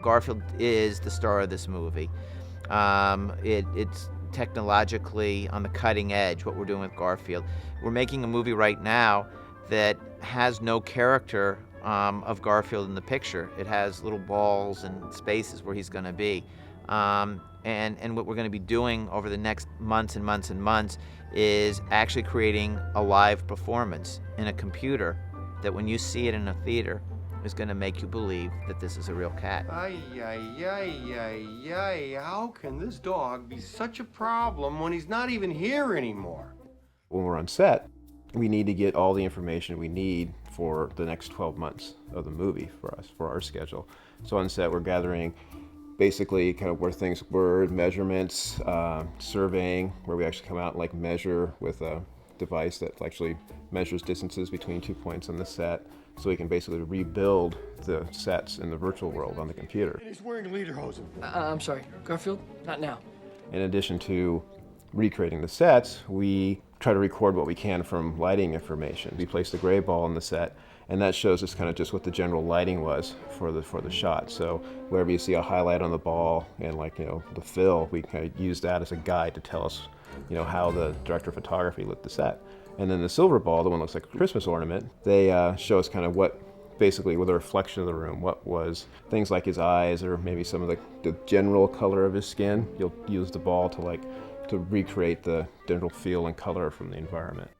Garfield is the star of this movie. It's technologically on the cutting edge, what we're doing with Garfield. We're making a movie right now that has no character of Garfield in the picture. It has little balls and spaces where he's going to be. And what we're going to be doing over the next months and months and months is actually creating a live performance in a computer that when you see it in a theater is going to make you believe that this is a real cat. Ay, ay, ay, ay, ay. How can this dog be such a problem when he's not even here anymore? When we're on set, we need to get all the information we need for the next 12 months of the movie for us, for our schedule. So on set, we're gathering basically kind of where things were, measurements, surveying, where we actually come out and like measure with a device that actually measures distances between 2 points on the set, so we can basically rebuild the sets in the virtual world on the computer. And he's wearing lederhosen. I'm sorry, Garfield, not now. In addition to recreating the sets, we try to record what we can from lighting information. We place the gray ball on the set, and that shows us kind of just what the general lighting was for the shot. So wherever you see a highlight on the ball and the fill, we kind of use that as a guide to tell us how the director of photography lit the set. And then the silver ball, the one that looks like a Christmas ornament, they show us kind of basically with a reflection of the room, what was things like his eyes or maybe some of the general color of his skin. You'll use the ball to recreate the general feel and color from the environment.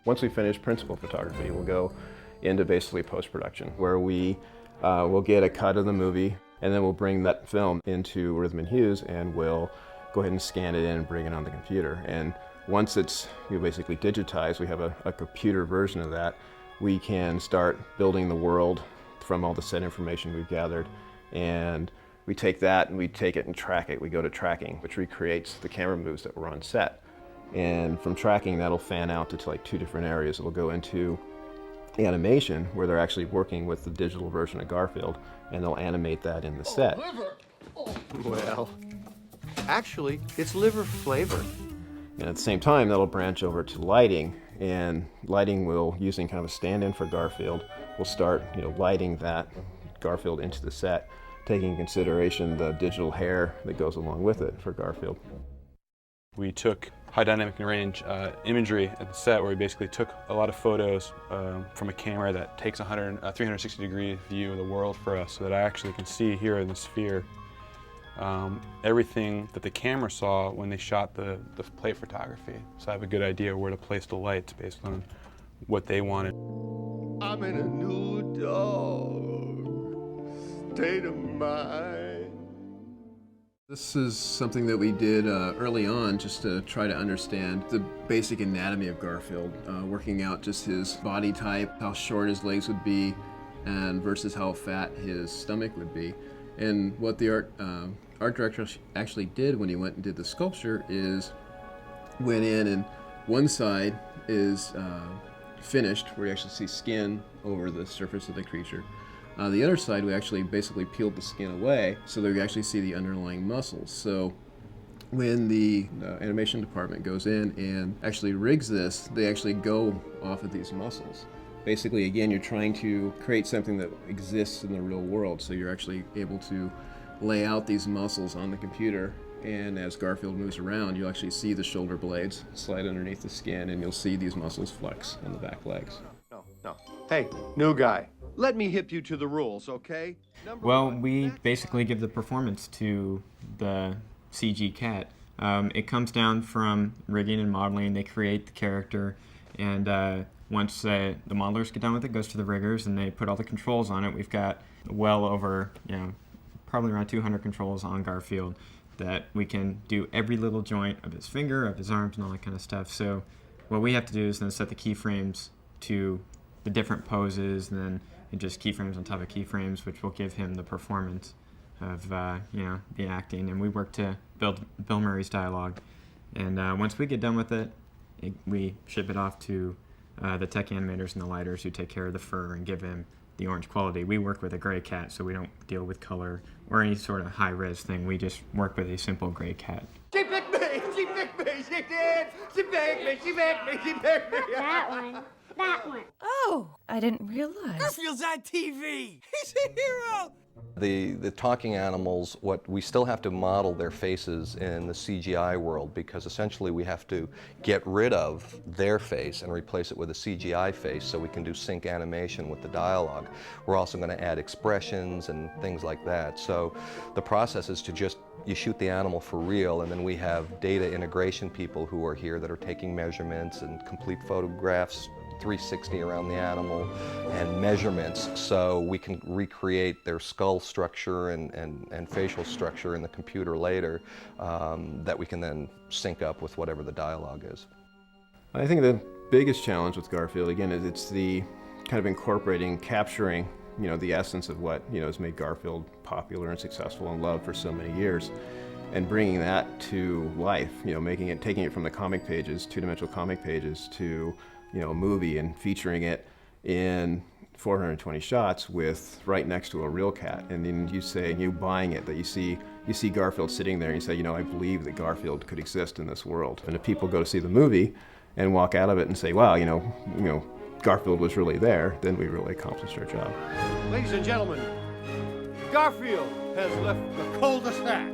Once we finish principal photography, we'll go into basically post-production, where we will get a cut of the movie, and then we'll bring that film into Rhythm and Hues, and we'll go ahead and scan it in and bring it on the computer. And once it's basically digitized, we have a computer version of that, we can start building the world from all the set information we've gathered. And we take that and we take it and track it. We go to tracking, which recreates the camera moves that were on set. And from tracking, that'll fan out to like 2 different areas. It'll go into animation, where they're actually working with the digital version of Garfield, and they'll animate that in the set. Well, actually, it's liver flavored. And at the same time, that'll branch over to lighting, and lighting will, using kind of a stand-in for Garfield, will start lighting that Garfield into the set, taking into consideration the digital hair that goes along with it for Garfield. We took high dynamic range imagery at the set, where we basically took a lot of photos from a camera that takes a 360 degree view of the world for us, so that I actually can see here in the sphere everything that the camera saw when they shot the plate photography. So I have a good idea where to place the lights based on what they wanted. I'm in a new dog state of mind. This is something that we did early on, just to try to understand the basic anatomy of Garfield, working out just his body type, how short his legs would be, and versus how fat his stomach would be. And what the art director actually did when he went and did the sculpture is went in, and one side is finished, where you actually see skin over the surface of the creature. The other side, we actually basically peeled the skin away so that we actually see the underlying muscles. So when the animation department goes in and actually rigs this, they actually go off of these muscles. Basically, again, you're trying to create something that exists in the real world, so you're actually able to lay out these muscles on the computer, and as Garfield moves around, you'll actually see the shoulder blades slide underneath the skin, and you'll see these muscles flex on the back legs. No. Hey, new guy. Let me hip you to the rules, okay? Well, we basically give the performance to the CG cat. It comes down from rigging and modeling. They create the character, and once the modelers get done with it, it goes to the riggers, and they put all the controls on it. We've got well over, probably around 200 controls on Garfield, that we can do every little joint of his finger, of his arms, and all that kind of stuff. So what we have to do is then set the keyframes to the different poses, and then just keyframes on top of keyframes, which will give him the performance of the acting. And we work to build Bill Murray's dialogue. And once we get done with it, we ship it off to the tech animators and the lighters, who take care of the fur and give him the orange quality. We work with a gray cat, so we don't deal with color or any sort of high-res thing. We just work with a simple gray cat. She picked me! She picked me! She did! She picked me! She picked me! She picked me! That one. That one. Oh, I didn't realize. Garfield's on TV! He's a hero! The talking animals, what we still have to model their faces in the CGI world, because essentially we have to get rid of their face and replace it with a CGI face so we can do sync animation with the dialogue. We're also going to add expressions and things like that. So the process is to just, you shoot the animal for real, and then we have data integration people who are here that are taking measurements and complete photographs 360 around the animal and measurements, so we can recreate their skull structure and facial structure in the computer later, that we can then sync up with whatever the dialogue is. I think the biggest challenge with Garfield, again, is it's the kind of incorporating, capturing, the essence of what, has made Garfield popular and successful and loved for so many years, and bringing that to life, taking it from the comic pages, two-dimensional comic pages, to a movie, and featuring it in 420 shots with right next to a real cat. And then you buying it, that you see Garfield sitting there, and you say, I believe that Garfield could exist in this world. And if people go to see the movie and walk out of it and say, wow, Garfield was really there, then we really accomplished our job. Ladies and gentlemen, Garfield has left the cul-de-sac.